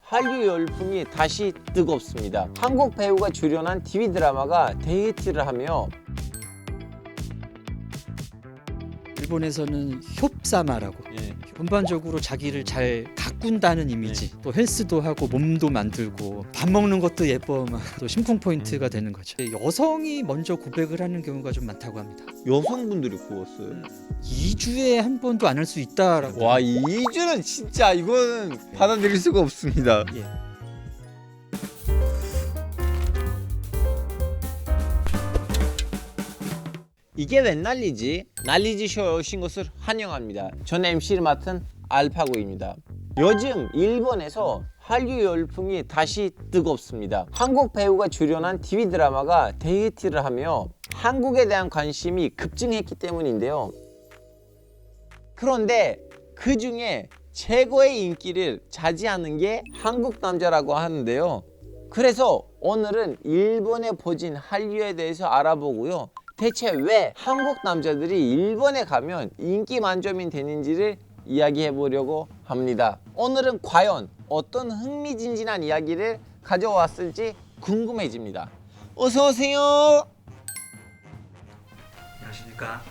한류 열풍이 다시 뜨겁습니다. 한국 배우가 출연한 TV 드라마가 데이트를 하며 일본에서는 햅사마라고 예. 전반적으로 자기를 잘 가꾼다는 이미지, 또 헬스도 하고 몸도 만들고 밥 먹는 것도 예뻐, 막 또 심쿵 포인트가 되는 거죠. 여성이 먼저 고백을 하는 경우가 좀 많다고 합니다. 여성분들이 구웠어요. 2주에 한 번도 안 할 수 있다라고. 와, 2주는 진짜 이거는 받아들일 수가 없습니다. 예. 이게 웬 난리지? 난리지 쇼에 오신 것을 환영합니다. 전 MC를 맡은 알파고입니다. 요즘 일본에서 한류 열풍이 다시 뜨겁습니다. 한국 배우가 출연한 TV 드라마가 데이트를 하며 한국에 대한 관심이 급증했기 때문인데요. 그런데 그 중에 최고의 인기를 차지하는 게 한국 남자라고 하는데요. 그래서 오늘은 일본에 포진 한류에 대해서 알아보고요. 대체 왜 한국 남자들이 일본에 가면 인기 만점이 되는지를 이야기해 보려고 합니다. 오늘은 과연 어떤 흥미진진한 이야기를 가져왔을지 궁금해집니다. 어서 오세요. 안녕하십니까?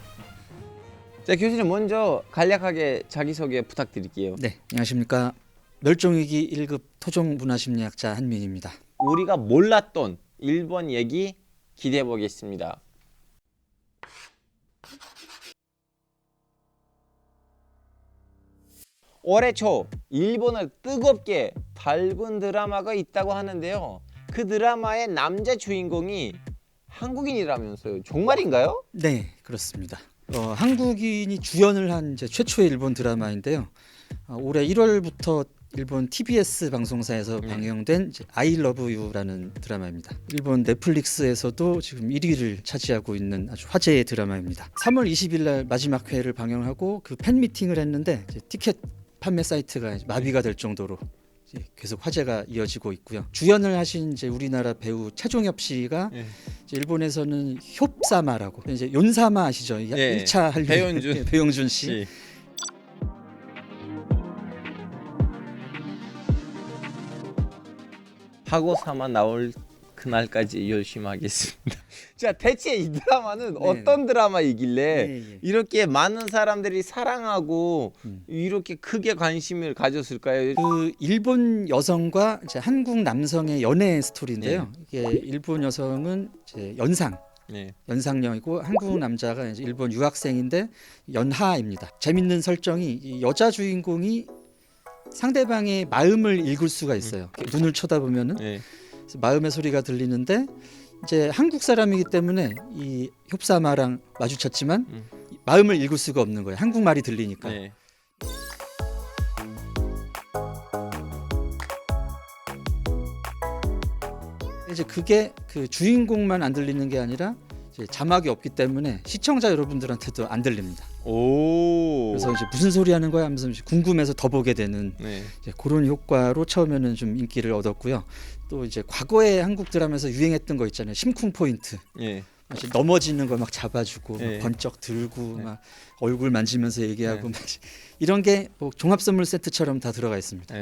자, 교수님 먼저 간략하게 자기소개 부탁드릴게요. 네, 안녕하십니까? 멸종위기 1급 토종 문화심리학자 한민입니다. 우리가 몰랐던 일본 얘기 기대해 보겠습니다. 올해 초 일본을 뜨겁게 달군 드라마가 있다고 하는데요. 그 드라마의 남자 주인공이 한국인이라면서요. 정말인가요? 네, 그렇습니다. 한국인이 주연을 한 이제 최초의 일본 드라마인데요. 올해 1월부터 일본 TBS 방송사에서 방영된 이제 I Love You라는 드라마입니다. 일본 넷플릭스에서도 지금 1위를 차지하고 있는 아주 화제의 드라마입니다. 3월 20일 날 마지막 회를 방영하고 그 팬미팅을 했는데 이제 티켓 판매 사이트가 이제 마비가 될 정도로 이제 계속 화제가 이어지고 있고요. 주연을 하신 이제 우리나라 배우 차종엽 씨가 이제 일본에서는 햅사마라고, 이제 윤사마 아시죠? 1차 한류 배용준. 배용준 씨. 하고사만 나올 그날까지 열심히 하겠습니다. 자, 대체 이 드라마는 어떤 드라마이길래 이렇게 많은 사람들이 사랑하고 이렇게 크게 관심을 가졌을까요? 그 일본 여성과 이제 한국 남성의 연애 스토리인데요. 이게 일본 여성은 이제 연상녀이고 한국 남자가 이제 일본 유학생인데 연하입니다. 재밌는 설정이 이 여자 주인공이 상대방의 마음을 읽을 수가 있어요. 눈을 쳐다보면은 그래서 마음의 소리가 들리는데 이제 한국 사람이기 때문에 이 햅사마랑 마주쳤지만 마음을 읽을 수가 없는 거예요. 한국말이 들리니까. 이제 그게 그 주인공만 안 들리는 게 아니라 이제 자막이 없기 때문에 시청자 여러분들한테도 안 들립니다. 오. 그래서 이제 무슨 소리 하는 거야 하면서 궁금해서 더 보게 되는 이제 그런 효과로 처음에는 좀 인기를 얻었고요. 또 이제 과거에 한국 드라마에서 유행했던 거 있잖아요. 심쿵 포인트. 넘어지는 거 막 잡아주고 막 번쩍 들고 막 얼굴 만지면서 얘기하고 막 이런 게 뭐 종합 선물 세트처럼 다 들어가 있습니다.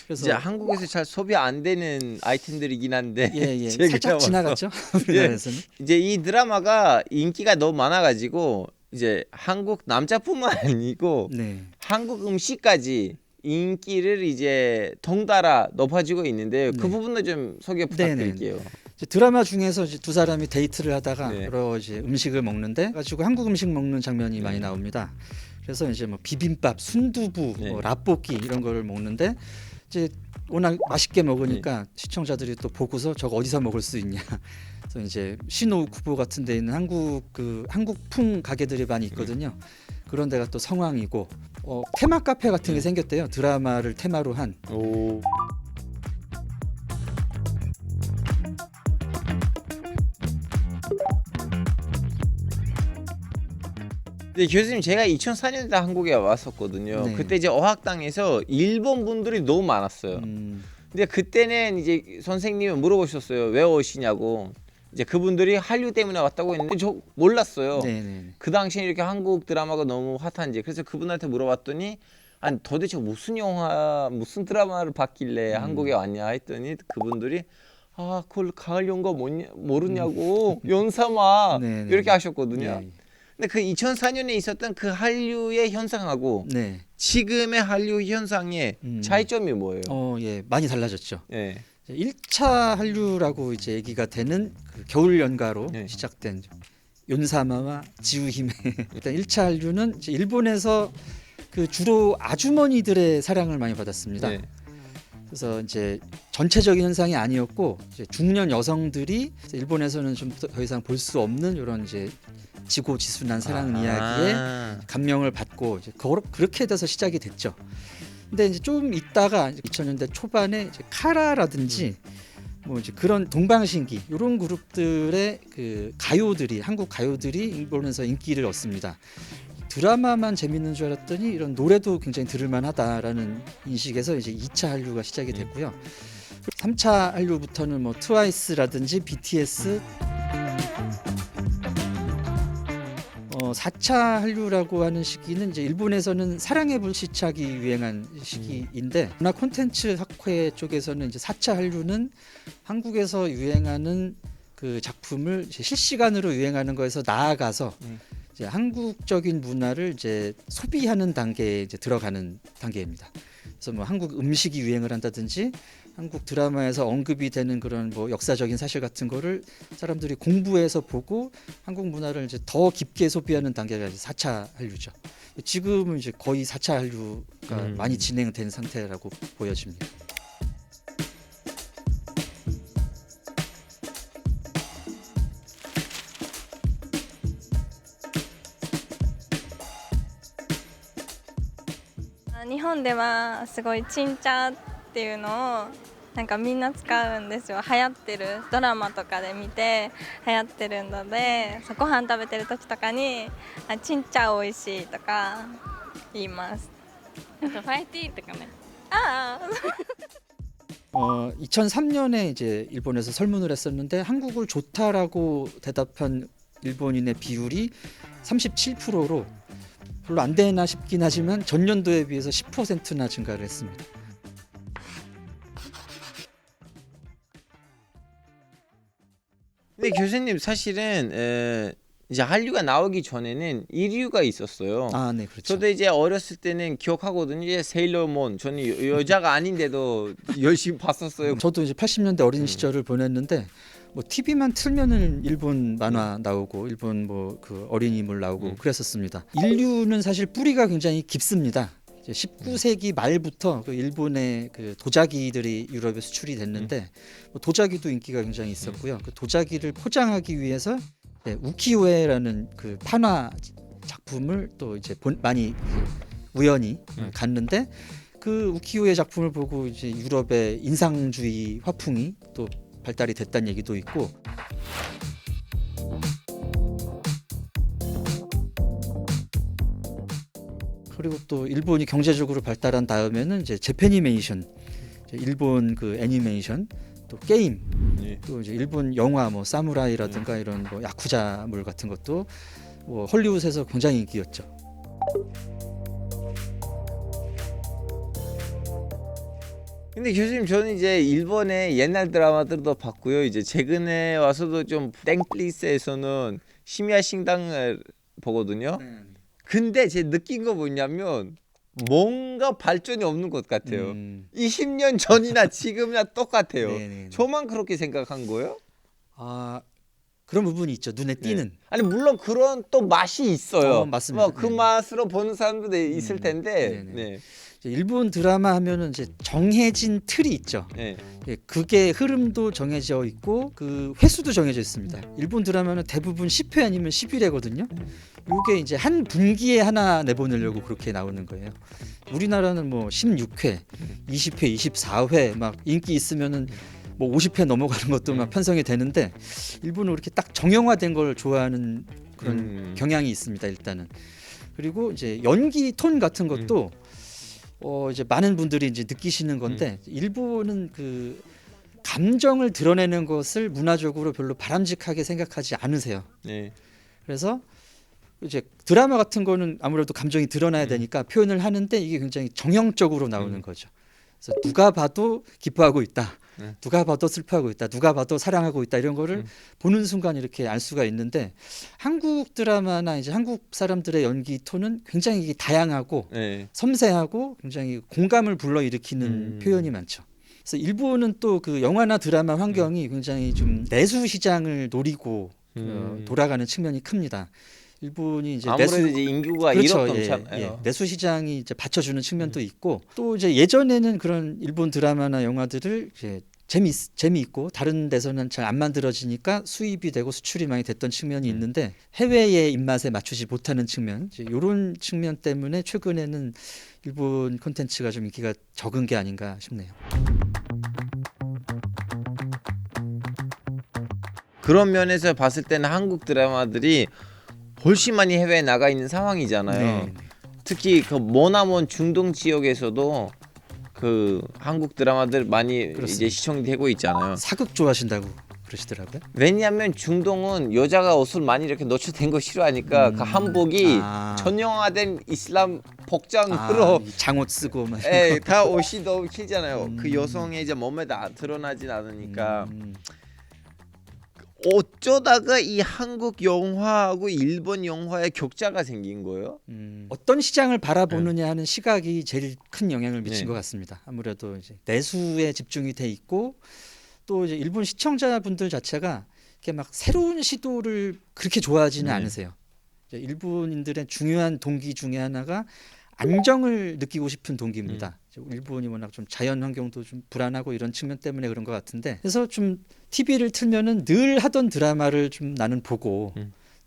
그래서 이제 한국에서 잘 소비 안 되는 아이템들이긴 한데 살짝 지나갔죠. 우리나라에서는. 이제 이 드라마가 인기가 너무 많아가지고 이제 한국 남자뿐만 아니고 한국 음식까지 인기를 이제 덩달아 높아지고 있는데요. 그 부분도 좀 소개 부탁드릴게요. 드라마 중에서 이제 두 사람이 데이트를 하다가 여러 이제 음식을 먹는데 가지고 한국 음식 먹는 장면이 많이 나옵니다. 그래서 이제 뭐 비빔밥, 순두부, 뭐 라볶이 이런 거를 먹는데 이제 워낙 맛있게 먹으니까 시청자들이 또 보고서 저거 어디서 먹을 수 있냐. 그래서 이제 신호구보 같은 데 있는 한국풍 가게들이 많이 있거든요. 그런 데가 또 성황이고 테마 카페 같은 게 생겼대요. 드라마를 테마로 한. 네, 교수님, 제가 2004년에 한국에 왔었거든요. 그때 이제 어학당에서 일본 분들이 너무 많았어요. 근데 그때는 이제 선생님이 물어보셨어요. 왜 오시냐고. 이제 그분들이 한류 때문에 왔다고 했는데 저 몰랐어요. 그 당시에 이렇게 한국 드라마가 너무 핫한지. 그래서 그분한테 물어봤더니 아니 도대체 무슨 영화 무슨 드라마를 봤길래 한국에 왔냐 했더니 그분들이 아 그걸 가을 연가 모르냐고 연사마 네, 네. 이렇게 하셨거든요. 네. 근데 그 2004년에 있었던 그 한류의 현상하고 네. 지금의 한류 현상의 차이점이 뭐예요? 예, 많이 달라졌죠. 예. 1차 한류라고 이제 얘기가 되는 그 겨울 연가로 네. 시작된 윤사마와 지우히메. 일단 1차 한류는 이제 일본에서 그 주로 아주머니들의 사랑을 많이 받았습니다. 네. 그래서 이제 전체적인 현상이 아니었고 이제 중년 여성들이 이제 일본에서는 좀 더 이상 볼 수 없는 이런 이제 지고지순한 사랑 이야기에 감명을 받고 이제 그렇게 돼서 시작이 됐죠. 근데 이제 좀 있다가 2000년대 초반에 이제 카라라든지 뭐 이제 그런 동방신기 이런 그룹들의 그 가요들이 한국 가요들이 일본에서 인기를 얻습니다. 드라마만 재밌는 줄 알았더니 이런 노래도 굉장히 들을만하다라는 인식에서 이제 2차 한류가 시작이 됐고요. 3차 한류부터는 뭐 트와이스라든지 BTS 4차 한류라고 하는 시기는 이제 일본에서는 사랑의 불시착이 유행한 시기인데 문화 콘텐츠 학회 쪽에서는 이제 4차 한류는 한국에서 유행하는 그 작품을 이제 실시간으로 유행하는 거에서 나아가서 이제 한국적인 문화를 이제 소비하는 단계에 이제 들어가는 단계입니다. 그래서 뭐 한국 음식이 유행을 한다든지 한국 드라마에서 언급이 되는 그런 뭐 역사적인 사실 같은 거를 사람들이 공부해서 보고 한국 문화를 이제 더 깊게 소비하는 단계가 이제 4차 한류죠. 지금은 이제 거의 4차 한류가 많이 진행된 상태라고 보여집니다. 일본ではすごいチンチャっていうのをなんかみんな使うんですよ。流行ってるドラマとかで見て流行ってるので、ご飯食べてる時とかにあチンチャ美味しいとか言います。あとファイティーとかね。ああ。 2003년에 이제 일본에서 설문을 했었는데 한국을 좋다라고 대답한 일본인의 비율이 37%로 별로 안 되나 싶긴 하지만 전년도에 비해서 10%나 증가를 했습니다. 근데 교수님 사실은 이제 한류가 나오기 전에는 이류가 있었어요. 아, 네, 그렇죠. 저도 이제 어렸을 때는 기억하거든요. 이제 세일러문 저는 여자가 아닌데도 열심히 봤었어요. 저도 이제 80년대 어린 시절을 보냈는데 뭐 TV만 틀면은 일본 만화 나오고 일본 뭐 그 어린이물 나오고 그랬었습니다. 인류는 사실 뿌리가 굉장히 깊습니다. 이제 19세기 말부터 그 일본의 그 도자기들이 유럽에 수출이 됐는데 뭐 도자기도 인기가 굉장히 있었고요. 그 도자기를 포장하기 위해서 우키요에라는 그 판화 작품을 또 이제 많이 우연히 갔는데 그 우키요에 작품을 보고 이제 유럽의 인상주의 화풍이 또 발달이 됐다는 얘기도 있고 그리고 또 일본이 경제적으로 발달한 다음에는 이제 재패니메이션, 일본 그 애니메이션, 또 게임, 또 이제 일본 영화 뭐 사무라이라든가 이런 뭐 야쿠자물 같은 것도 뭐 헐리우드에서 굉장히 인기였죠. 근데 교수님 저는 이제 일본의 옛날 드라마들도 봤고요. 이제 최근에 와서도 좀 땡플리스에서는 심야 식당을 보거든요. 근데 제 느낀 거 뭐냐면 뭔가 발전이 없는 것 같아요. 20년 전이나 지금이나 똑같아요. 네네네. 저만 그렇게 생각한 거예요? 아, 그런 부분이 있죠. 눈에 띄는. 아니 물론 그런 또 맛이 있어요. 맞습니다. 뭐 그 네. 맛으로 보는 사람도 있을 텐데. 네네. 네. 이제 일본 드라마 하면은 이제 정해진 틀이 있죠. 네. 그게 흐름도 정해져 있고 그 횟수도 정해져 있습니다. 일본 드라마는 대부분 10회 아니면 11회거든요. 이게 이제 한 분기에 하나 내보내려고 그렇게 나오는 거예요. 우리나라는 뭐 16회, 20회, 24회 막 인기 있으면은 뭐 50회 넘어가는 것도 막 편성이 되는데 일본은 그렇게 딱 정형화된 걸 좋아하는 그런 경향이 있습니다. 일단은. 그리고 이제 연기 톤 같은 것도 이제 많은 분들이 이제 느끼시는 건데 일본은 그 감정을 드러내는 것을 문화적으로 별로 바람직하게 생각하지 않으세요. 네. 그래서 이제 드라마 같은 거는 아무래도 감정이 드러나야 되니까 표현을 하는데 이게 굉장히 정형적으로 나오는 거죠. 그래서 누가 봐도 기뻐하고 있다. 누가 봐도 슬퍼하고 있다. 누가 봐도 사랑하고 있다. 이런 거를 보는 순간 이렇게 알 수가 있는데 한국 드라마나 이제 한국 사람들의 연기 톤은 굉장히 이게 다양하고 네. 섬세하고 굉장히 공감을 불러일으키는 표현이 많죠. 그래서 일본은 또 그 영화나 드라마 환경이 굉장히 좀 내수 시장을 노리고 돌아가는 측면이 큽니다. 일본이 이제 아무래도 이제 인구가 그렇죠. 1억 예, 넘잖아요. 예. 내수 시장이 이제 받쳐주는 측면도 있고 또 이제 예전에는 그런 일본 드라마나 영화들을 이제 재미있고 다른 데서는 잘 안 만들어지니까 수입이 되고 수출이 많이 됐던 측면이 있는데 해외의 입맛에 맞추지 못하는 측면 이런 측면 때문에 최근에는 일본 콘텐츠가 좀 인기가 적은 게 아닌가 싶네요. 그런 면에서 봤을 때는 한국 드라마들이 훨씬 많이 해외에 나가 있는 상황이잖아요. 네. 특히 그 머나먼 중동 지역에서도 그 한국 드라마들 많이 그렇습니다. 이제 시청되고 있잖아요. 사극 좋아하신다고 그러시더라고요. 왜냐하면 중동은 여자가 옷을 많이 이렇게 노출된 거 싫어하니까 그 한복이 아. 전형화된 이슬람 복장으로 이 장옷 쓰고 막 예, 다 옷이 너무 길잖아요. 그 여성의 이제 몸에 다 드러나진 않으니까 어쩌다가 이 한국 영화하고 일본 영화의 격차가 생긴 거예요? 어떤 시장을 바라보느냐 하는 시각이 제일 큰 영향을 미친 네. 것 같습니다. 아무래도 이제 내수에 집중이 돼 있고 또 이제 일본 시청자분들 자체가 이렇게 막 새로운 시도를 그렇게 좋아하지는 네. 않으세요. 이제 일본인들의 중요한 동기 중에 하나가 안정을 느끼고 싶은 동기입니다. 일본이 워낙 좀 자연 환경도 좀 불안하고 이런 측면 때문에 그런 것 같은데 그래서 좀 TV를 틀면은 늘 하던 드라마를 좀 나는 보고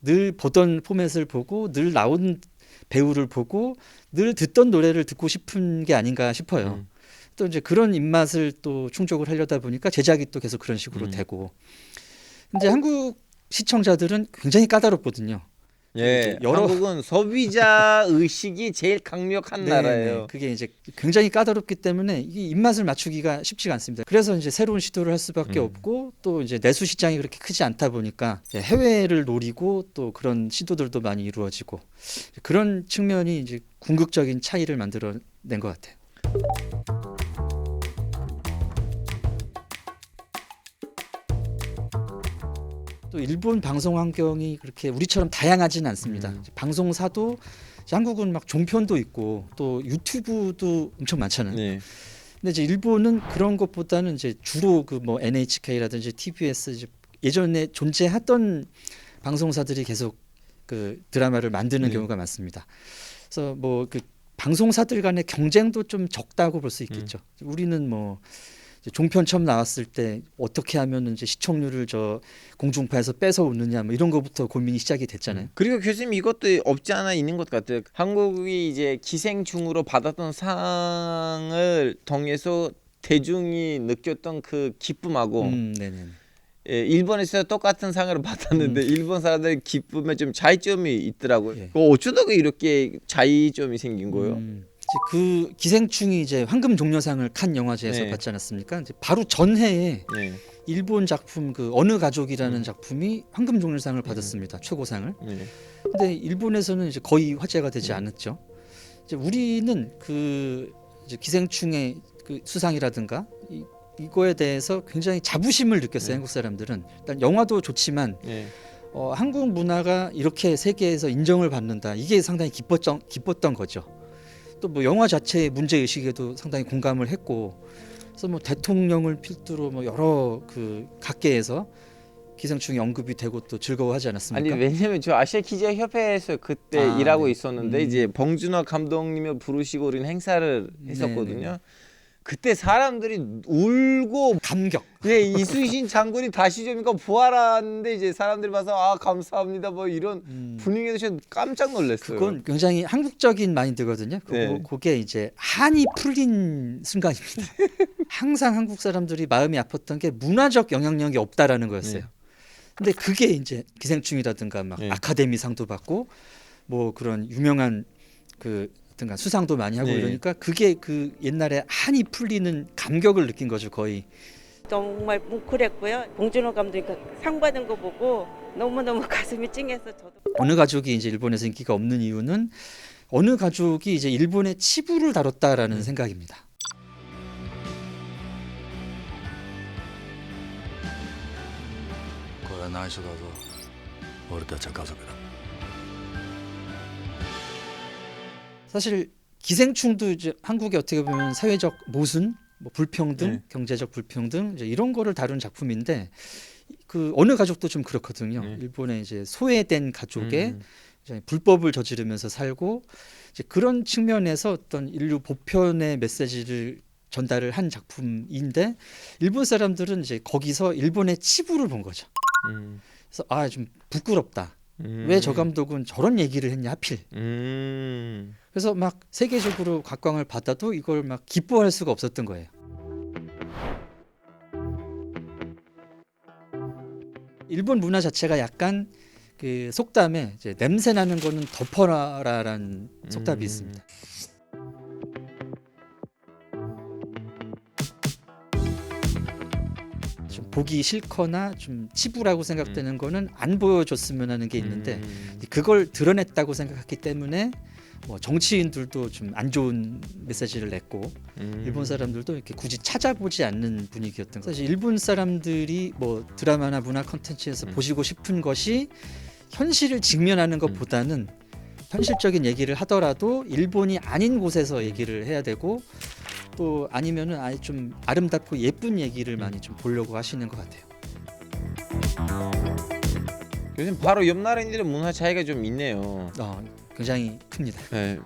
늘 보던 포맷을 보고 늘 나온 배우를 보고 늘 듣던 노래를 듣고 싶은 게 아닌가 싶어요. 또 이제 그런 입맛을 또 충족을 하려다 보니까 제작이 또 계속 그런 식으로 되고 근데 한국 시청자들은 굉장히 까다롭거든요. 예, 여러- 한국은 소비자 의식이 제일 강력한 나라예요. 그게 이제 굉장히 까다롭기 때문에 이 입맛을 맞추기가 쉽지가 않습니다. 그래서 이제 새로운 시도를 할 수밖에 없고 또 이제 내수 시장이 그렇게 크지 않다 보니까 이제 해외를 노리고 또 그런 시도들도 많이 이루어지고 그런 측면이 이제 궁극적인 차이를 만들어낸 것 같아요. 또 일본 방송 환경이 그렇게 우리처럼 다양하지는 않습니다. 방송사도 이제 한국은 막 종편도 있고 또 유튜브도 엄청 많잖아요. 네. 근데 이제 일본은 그런 것보다는 이제 주로 그 뭐 NHK라든지 TBS 이제 예전에 존재하던 방송사들이 계속 그 드라마를 만드는 경우가 많습니다. 그래서 뭐 그 방송사들 간의 경쟁도 좀 적다고 볼 수 있겠죠. 우리는 뭐 이제 종편 처음 나왔을 때 어떻게 하면 이제 시청률을 저 공중파에서 뺏어오느냐 뭐 이런 거부터 고민이 시작이 됐잖아요. 그리고 교수님 이것도 없지 않아 있는 것 같아요. 한국이 이제 기생충으로 받았던 상을 통해서 대중이 느꼈던 그 기쁨하고 네네. 예, 일본에서 똑같은 상을 받았는데 일본 사람들 기쁨에 좀 차이점이 있더라고요. 예. 어쩌다가 이렇게 차이점이 생긴 거예요? 이제 그 기생충이 이제 황금 종려상을 칸 영화제에서 네. 받지 않았습니까? 이제 바로 전해에 네. 일본 작품 그 어느 가족이라는 작품이 황금 종려상을 받았습니다. 최고상을. 네. 근데 일본에서는 이제 거의 화제가 되지 않았죠. 이제 우리는 그 이제 기생충의 그 수상이라든가 이거에 대해서 굉장히 자부심을 느꼈어요. 한국 사람들은. 일단 영화도 좋지만 네. 한국 문화가 이렇게 세계에서 인정을 받는다. 이게 상당히 기뻤던 거죠. 또 뭐 영화 자체의 문제 의식에도 상당히 공감을 했고, 그래서 뭐 대통령을 필두로 뭐 여러 그 각계에서 기생충이 언급이 되고 또 즐거워하지 않았습니까? 아니 왜냐면 저 아시아 기자 협회에서 그때 아, 일하고 네. 있었는데 이제 봉준호 감독님을 부르시고 우리는 행사를 했었거든요. 네. 그때 사람들이 울고 감격. 네, 이순신 장군이 다시 좀 이거 부활하는데 이제 사람들이 봐서 아 감사합니다 뭐 이런 분위기에서 저 깜짝 놀랐어요. 그건 굉장히 한국적인 마인드거든요. 네. 그게 이제 한이 풀린 순간입니다. 항상 한국 사람들이 마음이 아팠던 게 문화적 영향력이 없다라는 거였어요. 네. 근데 그게 이제 기생충이라든가 막 네. 아카데미상도 받고 뭐 그런 유명한 그 어떤가 수상도 많이 하고 네. 이러니까 그게 그 옛날에 한이 풀리는 감격을 느낀 거죠 거의. 정말 뭉클했고요. 봉준호 감독이 상 받은 거 보고 너무너무 가슴이 찡해서 저도 어느 가족이 이제 일본에서 인기가 없는 이유는 어느 가족이 이제 일본의 치부를 다뤘다라는 생각입니다. これは内緒だぞ俺たちは家族だ 사실 기생충도 이제 한국의 어떻게 보면 사회적 모순, 뭐 불평등, 네. 경제적 불평등 이제 이런 거를 다룬 작품인데 그 어느 가족도 좀 그렇거든요. 네. 일본의 이제 소외된 가족의 음. 이제 불법을 저지르면서 살고 이제 그런 측면에서 어떤 인류 보편의 메시지를 전달을 한 작품인데 일본 사람들은 이제 거기서 일본의 치부를 본 거죠. 음. 그래서 아 좀 부끄럽다. 음. 왜 저 감독은 저런 얘기를 했냐 하필. 음. 그래서 막 세계적으로 각광을 받아도 이걸 막 기뻐할 수가 없었던 거예요. 일본 문화 자체가 약간 그 속담에 이제 냄새 나는 거는 덮어라라는 속담이 있습니다. 좀 보기 싫거나 좀 치부라고 생각되는 거는 안 보여줬으면 하는 게 있는데 그걸 드러냈다고 생각했기 때문에 뭐 정치인들도 좀 안 좋은 메시지를 냈고 일본 사람들도 이렇게 굳이 찾아보지 않는 분위기였던 거예요. 사실 일본 사람들이 뭐 드라마나 문화 콘텐츠에서 보시고 싶은 것이 현실을 직면하는 것보다는 현실적인 얘기를 하더라도 일본이 아닌 곳에서 얘기를 해야 되고 또 아니면은 아예 좀 아름답고 예쁜 얘기를 많이 좀 보려고 하시는 것 같아요. 요즘 바로 옆 나라인들의 문화 차이가 좀 있네요. 굉장히 큽니다. 네.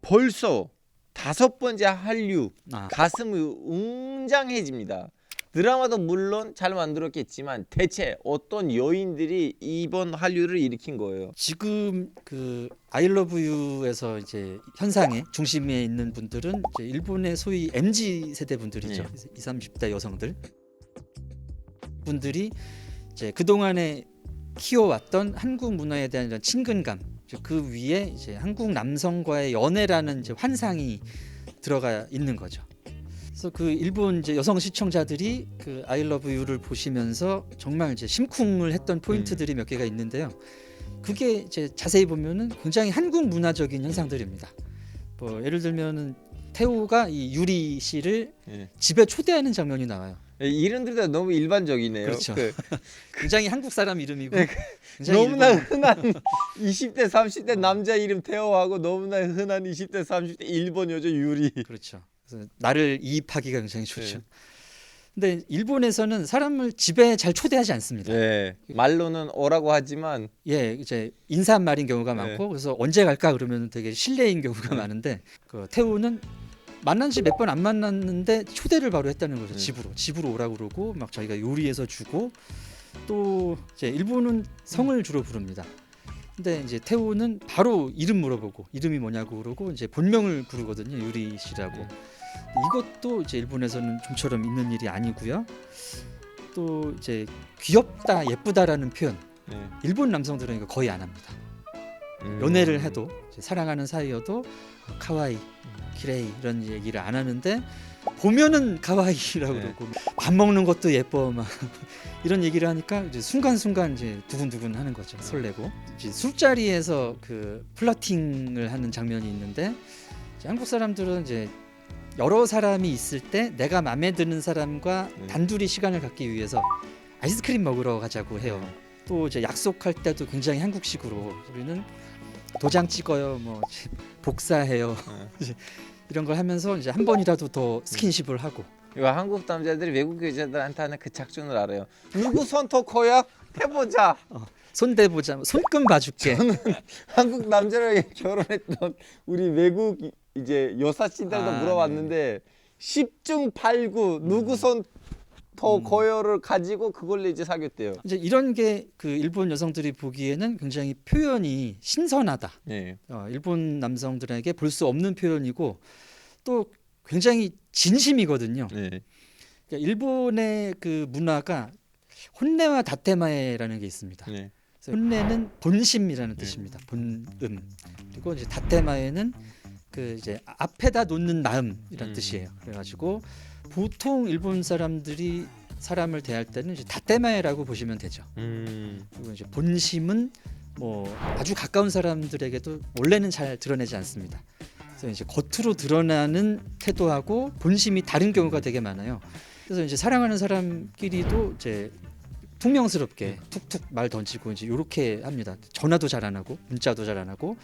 벌써 5번째 한류 아, 가슴이 웅장해집니다. 드라마도 물론 잘 만들었겠지만 대체 어떤 요인들이 이번 한류를 일으킨 거예요? 지금 그 I Love You에서 이제 현상의 중심에 있는 분들은 이제 일본의 소위 MZ 세대 분들이죠. 네. 20, 30대 여성들 분들이 이제 그 동안에 키워왔던 한국 문화에 대한 이런 친근감, 그 위에 이제 한국 남성과의 연애라는 이제 환상이 들어가 있는 거죠. 그래서 그 일본 이제 여성 시청자들이 그 I Love You를 보시면서 정말 이제 심쿵을 했던 포인트들이 몇 개가 있는데요. 그게 이제 자세히 보면은 굉장히 한국 문화적인 현상들입니다. 뭐 예를 들면은 태호가 이 유리 씨를 예. 집에 초대하는 장면이 나와요. 이름들도 너무 일반적이네요. 그렇죠. 굉장히 한국 사람 이름이고 네, 굉장히 너무나 일본- 흔한 20대 30대 남자 이름 태호하고 너무나 흔한 20대 30대 일본 여자 유리. 그렇죠. 그래서 나를 이입하기가 굉장히 좋죠. 네. 근데 일본에서는 사람을 집에 잘 초대하지 않습니다. 네. 말로는 오라고 하지만 예, 이제 인사말인 경우가 네. 많고 그래서 언제 갈까 그러면 되게 실례인 경우가 많은데 그 태우는 만난 지 몇 번 안 만났는데 초대를 바로 했다는 거죠. 집으로 오라고 그러고 막 자기가 요리해서 주고 또 이제 일본은 성을 주로 부릅니다. 근데 이제 태우는 바로 이름 물어보고 이름이 뭐냐고 그러고 이제 본명을 부르거든요. 유리 씨라고. 이것도 이제 일본에서는 좀처럼 있는 일이 아니고요. 또 이제 귀엽다, 예쁘다라는 표현 네. 일본 남성들은 이거 거의 안 합니다. 연애를 해도 이제 사랑하는 사이여도 카와이, 키레이 이런 얘기를 안 하는데 보면은 카와이라고 네. 그러고 밥 먹는 것도 예뻐 막 이런 얘기를 하니까 이제 순간순간 이제 두근두근 하는 거죠. 설레고 이제 술자리에서 그 플러팅을 하는 장면이 있는데 이제 한국 사람들은 이제 여러 사람이 있을 때 내가 마음에 드는 사람과 단둘이 시간을 갖기 위해서 아이스크림 먹으러 가자고 해요. 또 이제 약속할 때도 굉장히 한국식으로 우리는 도장 찍어요, 뭐 복사해요, 이런 걸 하면서 이제 한 번이라도 더 스킨십을 하고. 이거 한국 남자들이 외국 여자들한테 하는 그 작전을 알아요. 누구 손 더 커야 해보자. 손대보자, 손금 봐줄게. 한국 남자랑 결혼했던 우리 외국 이제 여사친들도 아, 물어봤는데 10중 8구 누구 손 더 커요를 가지고 그걸로 이제 사귀었대요. 이제 이런 게 그 일본 여성들이 보기에는 굉장히 표현이 신선하다. 네. 일본 남성들에게 볼 수 없는 표현이고 또 굉장히 진심이거든요. 네. 그러니까 일본의 그 문화가 혼내와 다테마에라는 게 있습니다. 네. 그래서 혼내는 본심이라는 뜻입니다. 본음. 그리고 이제 다테마에는 그 이제 앞에다 놓는 마음이라는 뜻이에요. 그래가지고 보통 일본 사람들이 사람을 대할 때는 이제 다떼마에라고 보시면 되죠. 그리고 이제 본심은 뭐 아주 가까운 사람들에게도 원래는 잘 드러내지 않습니다. 그래서 이제 겉으로 드러나는 태도하고 본심이 다른 경우가 되게 많아요. 그래서 이제 사랑하는 사람끼리도 이제 퉁명스럽게 툭툭 말 던지고 이제 요렇게 합니다. 전화도 잘 안 하고 문자도 잘 안 하고.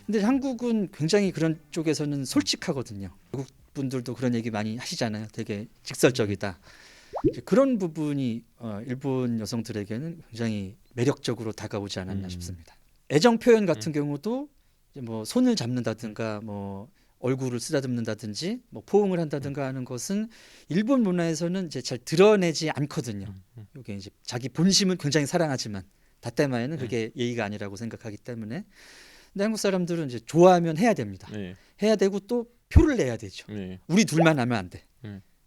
근데 한국은 굉장히 그런 쪽에서는 솔직하거든요. 외국 분들도 그런 얘기 많이 하시잖아요. 되게 직설적이다. 이제 그런 부분이 일본 여성들에게는 굉장히 매력적으로 다가오지 않았나 싶습니다. 애정 표현 같은 경우도 이제 뭐 손을 잡는다든가 뭐 얼굴을 쓰다듬는다든지 뭐 포옹을 한다든가 하는 것은 일본 문화에서는 이제 잘 드러내지 않거든요. 이게 이제 자기 본심은 굉장히 사랑하지만 다떼마에는 그게 예의가 아니라고 생각하기 때문에. 근데 한국 사람들은 이제 좋아하면 해야 됩니다. 네. 해야 되고 또 표를 내야 되죠. 네. 우리 둘만 하면 안 돼.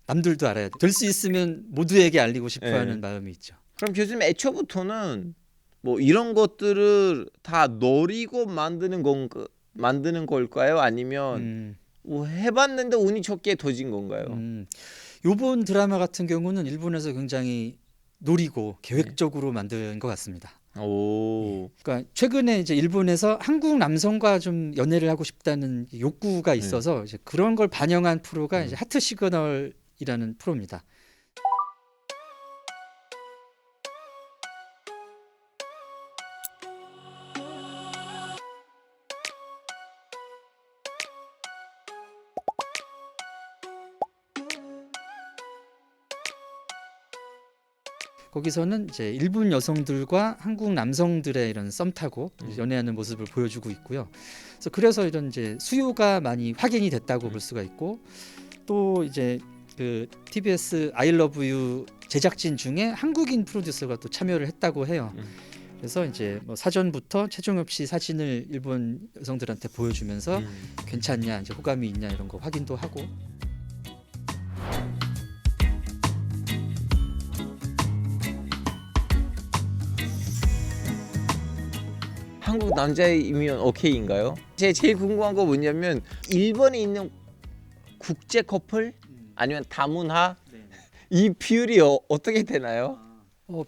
남들도 알아야 돼. 될 수 있으면 모두에게 알리고 싶어하는 마음이 있죠. 그럼 교수님 애초부터는 뭐 이런 것들을 다 노리고 만드는 걸까요? 아니면 뭐 해봤는데 운이 좋게 터진 건가요? 요번 드라마 같은 경우는 일본에서 굉장히 노리고 계획적으로 만든 것 같습니다. 오. 그러니까 최근에 이제 일본에서 한국 남성과 좀 연애를 하고 싶다는 욕구가 있어서 이제 그런 걸 반영한 프로가 이제 하트 시그널이라는 프로입니다. 거기서는 이제 일본 여성들과 한국 남성들의 이런 썸 타고 연애하는 모습을 보여주고 있고요. 그래서 이런 이제 수요가 많이 확인이 됐다고 볼 수가 있고, 또 이제 그 TBS I Love You 제작진 중에 한국인 프로듀서가 또 참여를 했다고 해요. 그래서 이제 뭐 사전부터 최종엽 씨 사진을 일본 여성들한테 보여주면서 괜찮냐, 이제 호감이 있냐 이런 거 확인도 하고. 한국 남자이면 오케이인가요? 제가 제일 궁금한 거 뭐냐면 일본에 있는 국제 커플 아니면 다문화 이 비율이 어떻게 되나요?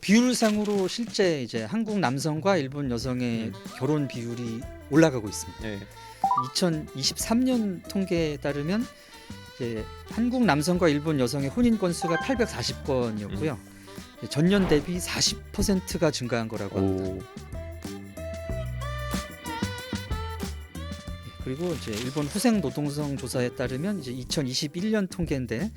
비율상으로 실제 이제 한국 남성과 일본 여성의 결혼 비율이 올라가고 있습니다. 네. 2023년 통계에 따르면 이제 한국 남성과 일본 여성의 혼인 건수가 840건이었고요. 전년 대비 40%가 증가한 거라고 합니다. 그리고 이제 일본 후생 노동성 조사에 따르면 이제 2021년 통계인데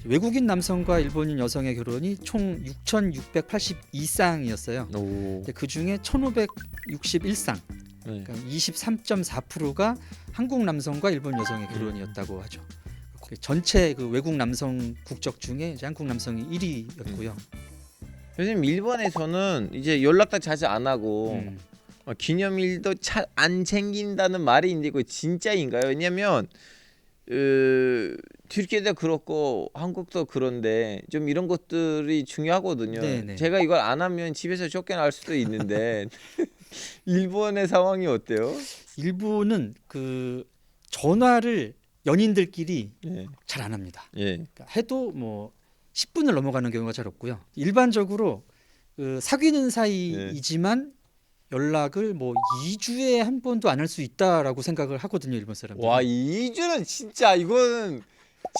외국인 남성과 일본인 여성의 결혼이 총 6,682쌍이었어요. 그 중에 1,561쌍, 그러니까 23.4%가 한국 남성과 일본 여성의 결혼이었다고 하죠. 전체 그 외국 남성 국적 중에 이제 한국 남성이 1위였고요. 요즘 일본에서는 이제 연락도 자주 안 하고 기념일도 잘 안 챙긴다는 말이 있는데 이거 진짜인가요? 왜냐면 튀르키예도 그렇고 한국도 그런데 좀 이런 것들이 중요하거든요. 네네. 제가 이걸 안 하면 집에서 쫓겨날 수도 있는데 일본의 상황이 어때요? 일본은 그 전화를 연인들끼리 예. 잘 안 합니다. 예. 그러니까 해도 뭐 10분을 넘어가는 경우가 잘 없고요. 일반적으로 그 사귀는 사이이지만 연락을 뭐 2주에 한 번도 안 할 수 있다라고 생각을 하거든요, 일본 사람들. 와, 2주는 진짜 이거는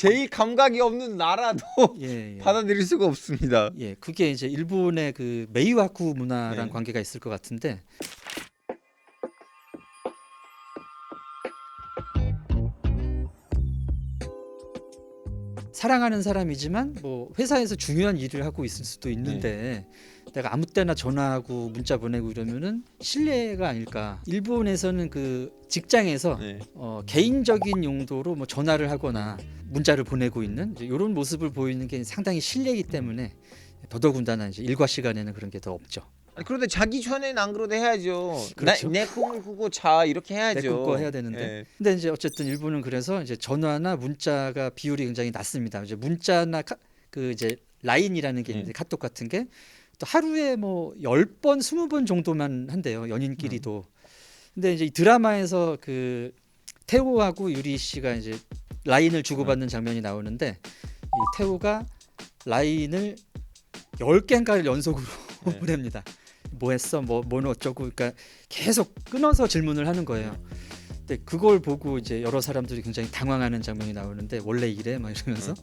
제일 감각이 없는 나라도 예. 받아들일 수가 없습니다. 예, 그게 이제 일본의 그 메이와쿠 문화랑 네. 관계가 있을 것 같은데. 사랑하는 사람이지만 뭐 회사에서 중요한 일을 하고 있을 수도 있는데 내가 아무 때나 전화하고 문자 보내고 이러면은 실례가 아닐까. 일본에서는 그 직장에서 네. 개인적인 용도로 뭐 전화를 하거나 문자를 보내고 있는 이런 모습을 보이는 게 상당히 실례이기 때문에 더더군다나 이제 일과 시간에는 그런 게 더 없죠. 그런데 자기 전에는 안 그래도 해야죠. 그렇죠. 내 꿈을 꾸고 자 이렇게 해야죠. 내 꿈꿔 해야 되는데. 예. 근데 이제 어쨌든 일본은 그래서 이제 전화나 문자가 비율이 굉장히 낮습니다. 이제 문자나 그 이제 라인이라는 게 있는데 카톡 같은 게 또 하루에 뭐 10번, 20번 정도만 한대요. 연인끼리도. 근데 이제 이 드라마에서 그 태호하고 유리 씨가 이제 라인을 주고받는 장면이 나오는데 이 태우가 라인을 10개인가를 연속으로 네. 보냅니다. 뭐 했어? 뭐는 어쩌고. 그러니까 계속 끊어서 질문을 하는 거예요. 근데 그걸 보고 이제 여러 사람들이 굉장히 당황하는 장면이 나오는데 원래 이래 막 이러면서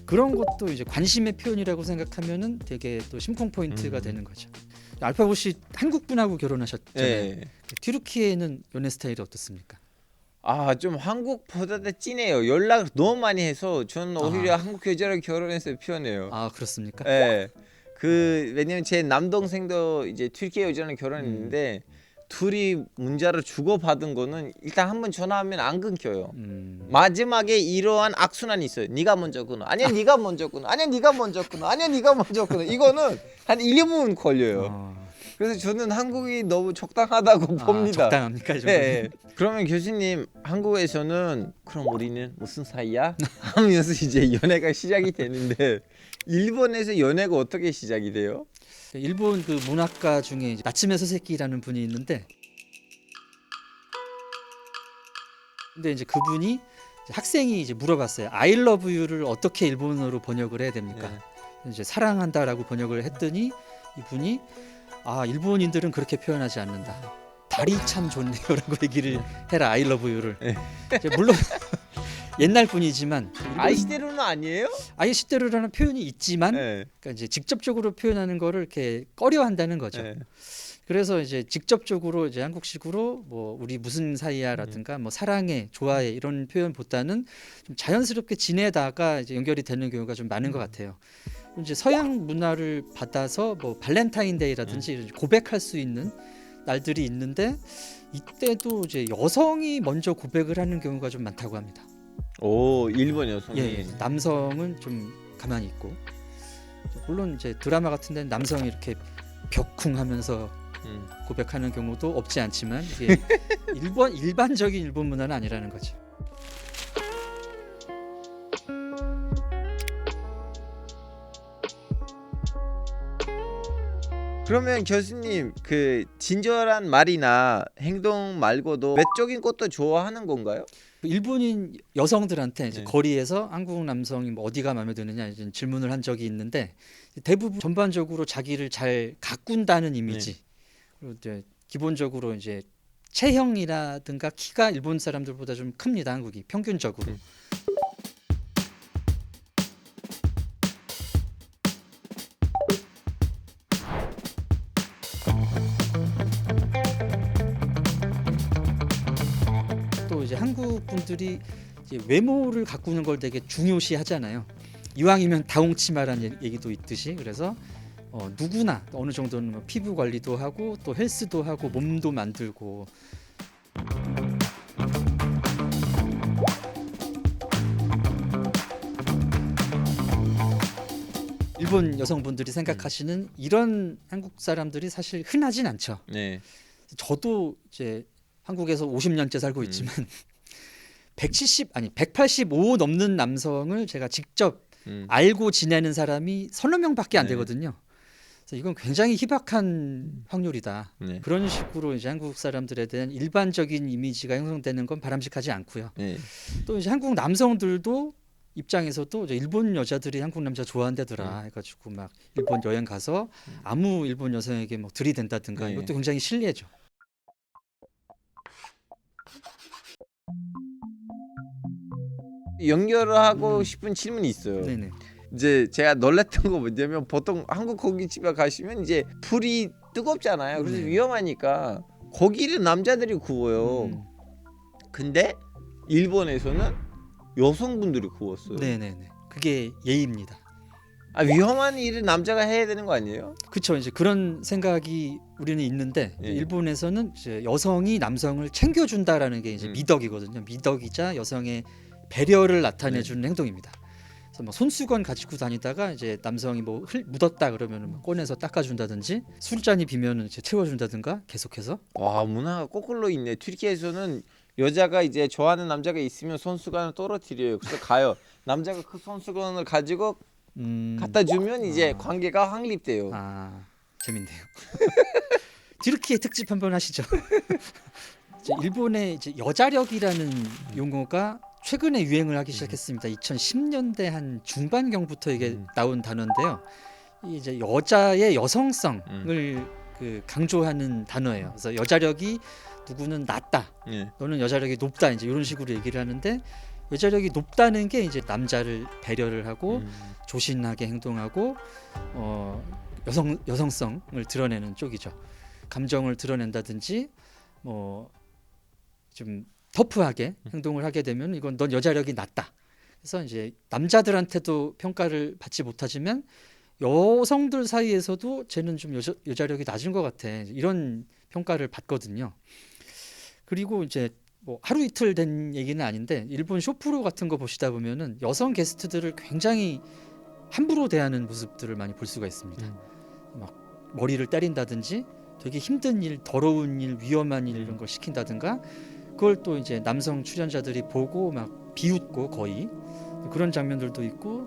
그런 것도 이제 관심의 표현이라고 생각하면은 되게 또 심쿵 포인트가 되는 거죠. 알파고 씨 한국 분하고 결혼하셨잖아요. 네. 튀르키예는 연애 스타일이 어떻습니까? 아, 좀 한국보다 진해요. 연락을 너무 많이 해서 저는 오히려 한국 여자랑 결혼해서 편해요. 아 그렇습니까? 네. 그 왜냐면 제 남동생도 이제 튀르키예 여자랑 결혼했는데 둘이 문자를 주고받은 거는 일단 한번 전화하면 안 끊겨요. 마지막에 이러한 악순환이 있어요. 네가 먼저 끊어. 아니야 네가 먼저 끊어. 아니야 네가 먼저 끊어. 아니야 네가 먼저 끊어. 이거는 한 1분 걸려요. 그래서 저는 한국이 너무 적당하다고 봅니다. 적당합니까? 네. 그러면 교수님 한국에서는 그럼 우리는 무슨 사이야? 하면서 이제 연애가 시작이 되는데 일본에서 연애가 어떻게 시작이 돼요? 일본 그 문학가 중에 이제 나츠메 소세키라는 분이 있는데, 근데 이제 그분이 이제 학생이 이제 물어봤어요. I love you를 어떻게 일본어로 번역을 해야 됩니까? 이제 사랑한다라고 번역을 했더니 이분이 일본인들은 그렇게 표현하지 않는다. 달이 참 좋네요라고 얘기를 해라. I love you를. 이제 물론 옛날 분이지만 아이시대로는 아니에요? 아이시대로라는 표현이 있지만 네. 그러니까 이제 직접적으로 표현하는 거를 이렇게 꺼려한다는 거죠. 네. 그래서 이제 직접적으로 이제 한국식으로 뭐 우리 무슨 사이야라든가 뭐 사랑해, 좋아해 이런 표현보다는 좀 자연스럽게 지내다가 이제 연결이 되는 경우가 좀 많은 것 같아요. 이제 서양 문화를 받아서 뭐 발렌타인데이라든지 고백할 수 있는 날들이 있는데 이때도 이제 여성이 먼저 고백을 하는 경우가 좀 많다고 합니다. 오, 일본 여성이. 예, 남성은 좀 가만히 있고, 물론 이제 드라마 같은 데는 남성이 이렇게 벽쿵하면서 고백하는 경우도 없지 않지만 이게 일반적인 일본 문화는 아니라는 거죠. 그러면 교수님 그 친절한 말이나 행동 말고도 외적인 것도 좋아하는 건가요? 일본인 여성들한테 이제 네. 거리에서 한국 남성이 뭐 어디가 마음에 드느냐 이제 질문을 한 적이 있는데 대부분 전반적으로 자기를 잘 가꾼다는 이미지. 그리고 이제 기본적으로 이제 체형이라든가 키가 일본 사람들보다 좀 큽니다. 한국이 평균적으로. 또 이제 한국 분들이 이제 외모를 가꾸는 걸 되게 중요시 하잖아요. 이왕이면 다홍치마라는 얘기도 있듯이. 그래서 누구나 어느 정도는 뭐 피부 관리도 하고 또 헬스도 하고 몸도 만들고. 일본 여성분들이 생각하시는 이런 한국 사람들이 사실 흔하진 않죠. 네. 저도 이제 한국에서 50년째 살고 있지만 185 넘는 남성을 제가 직접 알고 지내는 사람이 서너 명밖에 안 네. 되거든요. 그래서 이건 굉장히 희박한 확률이다. 네. 그런 식으로 이제 한국 사람들에 대한 일반적인 이미지가 형성되는 건 바람직하지 않고요. 네. 또 이제 한국 남성들도 입장에서도 이제 일본 여자들이 한국 남자 좋아한다더라 해가지고 막 일본 여행 가서 아무 일본 여성에게 뭐 들이댄다든가 네. 이것도 굉장히 실례죠. 연결을 하고 싶은 질문이 있어요. 네네. 이제 제가 놀랐던 거 뭐냐면 보통 한국 고깃집에 가시면 이제 불이 뜨겁잖아요. 그래서 네. 위험하니까 고기를 남자들이 구워요. 근데 일본에서는 여성분들이 구웠어요. 네네네. 그게 예의입니다. 아, 위험한 일을 남자가 해야 되는 거 아니에요? 그렇죠. 이제 그런 생각이 우리는 있는데 예. 일본에서는 이제 여성이 남성을 챙겨준다라는 게 이제 미덕이거든요. 미덕이자 여성의 배려를 나타내주는 행동입니다. 그래서 뭐 손수건 가지고 다니다가 이제 남성이 뭐 묻었다 그러면 뭐 꺼내서 닦아준다든지 술잔이 비면은 이제 채워준다든가 계속해서. 와, 문화가 거꾸로 있네. 튀르키예에서는 여자가 이제 좋아하는 남자가 있으면 손수건을 떨어뜨려요. 그래서 가요. 남자가 그 손수건을 가지고 갖다 주면 이제 관계가 확립돼요. 재밌네요. 튀르키예 특집 한번 하시죠. 이제 일본의 이제 여자력이라는 용어가 최근에 유행을 하기 시작했습니다. 2010년대 한 중반경부터 이게 나온 단어인데요. 이 이제 여자의 여성성을 그 강조하는 단어예요. 그래서 여자력이 누구는 낮다, 예. 너는 여자력이 높다, 이제 이런 식으로 얘기를 하는데, 여자력이 높다는 게 이제 남자를 배려를 하고 조신하게 행동하고 여성성을 드러내는 쪽이죠. 감정을 드러낸다든지 뭐 좀 터프하게 행동을 하게 되면 이건 넌 여자력이 낮다. 그래서 이제 남자들한테도 평가를 받지 못하지만 여성들 사이에서도 쟤는 좀 여자력이 낮은 것 같아, 이런 평가를 받거든요. 그리고 이제 뭐 하루 이틀 된 얘기는 아닌데 일본 쇼프로 같은 거 보시다 보면은 여성 게스트들을 굉장히 함부로 대하는 모습들을 많이 볼 수가 있습니다. 막 머리를 때린다든지 되게 힘든 일, 더러운 일, 위험한 일 이런 걸 시킨다든가, 그걸 또 이제 남성 출연자들이 보고 막 비웃고 거의 그런 장면들도 있고.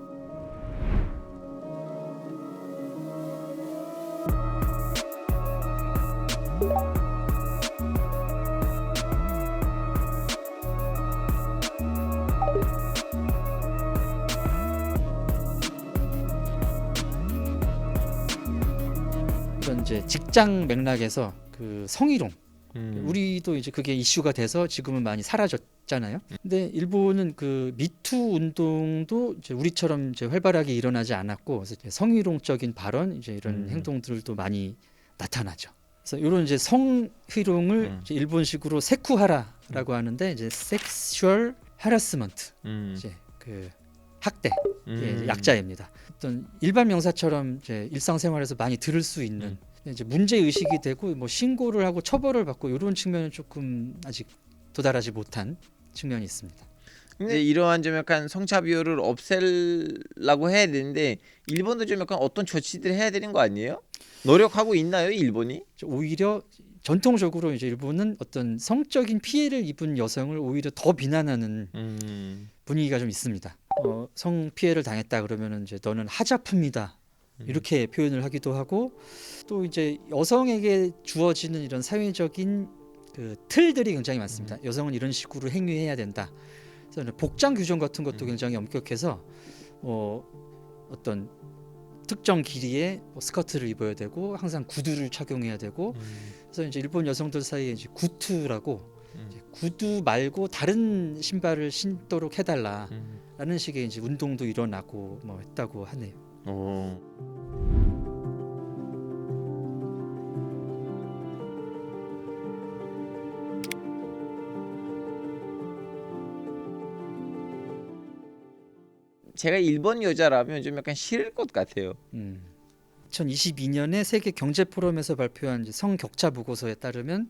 그런 이제 직장 맥락에서 그 성희롱, 우리도 이제 그게 이슈가 돼서 지금은 많이 사라졌잖아요. 근데 일본은 그 미투 운동도 이제 우리처럼 이제 활발하게 일어나지 않았고, 그래서 이제 성희롱적인 발언, 이제 이런 행동들도 많이 나타나죠. 그래서 이런 이제 성희롱을 이제 일본식으로 세쿠하라라고 하는데, 이제 섹슈얼 하라스먼트, 이제 그 학대, 이제 약자입니다. 어떤 일반 명사처럼 이제 일상생활에서 많이 들을 수 있는 이제 문제 의식이 되고 뭐 신고를 하고 처벌을 받고 이런 측면은 조금 아직 도달하지 못한 측면이 있습니다. 근데 이러한 좀 약간 성차별을 없애려고 해야 되는데 일본도 좀 약간 어떤 조치들을 해야 되는 거 아니에요? 노력하고 있나요, 일본이? 오히려 전통적으로 이제 일본은 어떤 성적인 피해를 입은 여성을 오히려 더 비난하는 분위기가 좀 있습니다. 성 피해를 당했다 그러면은 이제 너는 하자품이다, 이렇게 표현을 하기도 하고, 또 이제 여성에게 주어지는 이런 사회적인 그 틀들이 굉장히 많습니다. 여성은 이런 식으로 행위해야 된다. 그래서 복장 규정 같은 것도 굉장히 엄격해서 어떤 특정 길이의 뭐 스커트를 입어야 되고 항상 구두를 착용해야 되고, 그래서 이제 일본 여성들 사이에 이제 구투라고 이제 구두 말고 다른 신발을 신도록 해달라라는 식의 이제 운동도 일어나고 뭐 했다고 하네요. 제가 일본 여자라면 좀 약간 싫을 것 같아요. 2022년에 세계 경제 포럼에서 발표한 이제 성격차 보고서에 따르면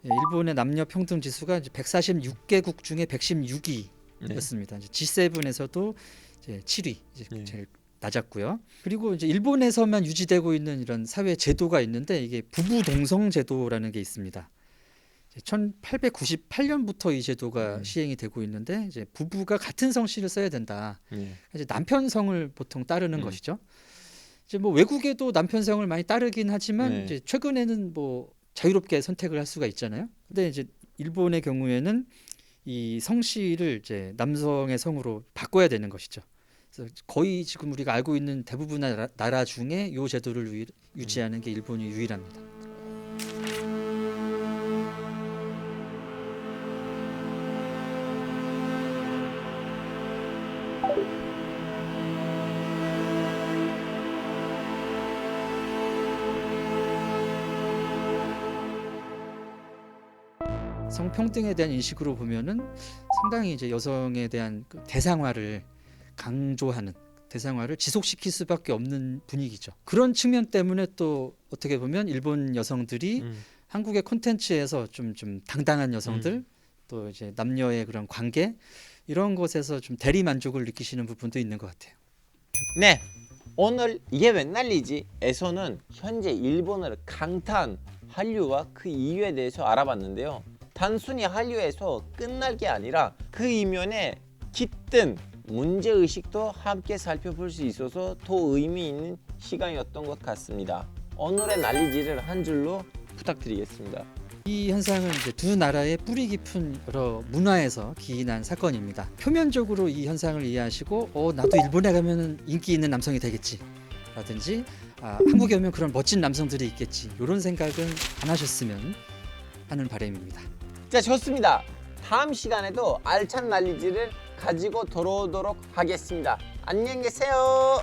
일본의 남녀 평등 지수가 이제 146개국 중에 116위였습니다. 이제 G7에서도 이제 7위, 이제 제일 낮았고요. 그리고 이제 일본에서만 유지되고 있는 이런 사회 제도가 있는데, 이게 부부 동성 제도라는 게 있습니다. 1898년부터 이 제도가 시행이 되고 있는데, 이제 부부가 같은 성씨를 써야 된다. 이제 남편 성을 보통 따르는 것이죠. 이제 뭐 외국에도 남편 성을 많이 따르긴 하지만 이제 최근에는 뭐 자유롭게 선택을 할 수가 있잖아요. 근데 이제 일본의 경우에는 이 성씨를 이제 남성의 성으로 바꿔야 되는 것이죠. 그래서 거의 지금 우리가 알고 있는 대부분의 나라 중에 이 제도를 유지하는 게 일본이 유일합니다. 성평등에 대한 인식으로 보면은 상당히 이제 여성에 대한 그 대상화를 강조하는, 대상화를 지속시킬 수밖에 없는 분위기죠. 그런 측면 때문에 또 어떻게 보면 일본 여성들이 한국의 콘텐츠에서 좀 당당한 여성들, 또 이제 남녀의 그런 관계, 이런 것에서 좀 대리 만족을 느끼시는 부분도 있는 것 같아요. 네, 오늘 이게 웬 난리지?에서는 현재 일본을 강타한 한류와 그 이유에 대해서 알아봤는데요. 단순히 한류에서 끝날 게 아니라 그 이면에 깃든 문제의식도 함께 살펴볼 수 있어서 더 의미 있는 시간이었던 것 같습니다. 오늘의 난리지를 한 줄로 부탁드리겠습니다. 이 현상은 이제 두 나라의 뿌리 깊은 여러 문화에서 기인한 사건입니다. 표면적으로 이 현상을 이해하시고 나도 일본에 가면 인기 있는 남성이 되겠지 라든지 한국에 오면 그런 멋진 남성들이 있겠지 이런 생각은 안 하셨으면 하는 바람입니다. 자, 좋습니다. 다음 시간에도 알찬 난리지를 가지고 돌아오도록 하겠습니다. 안녕히 계세요.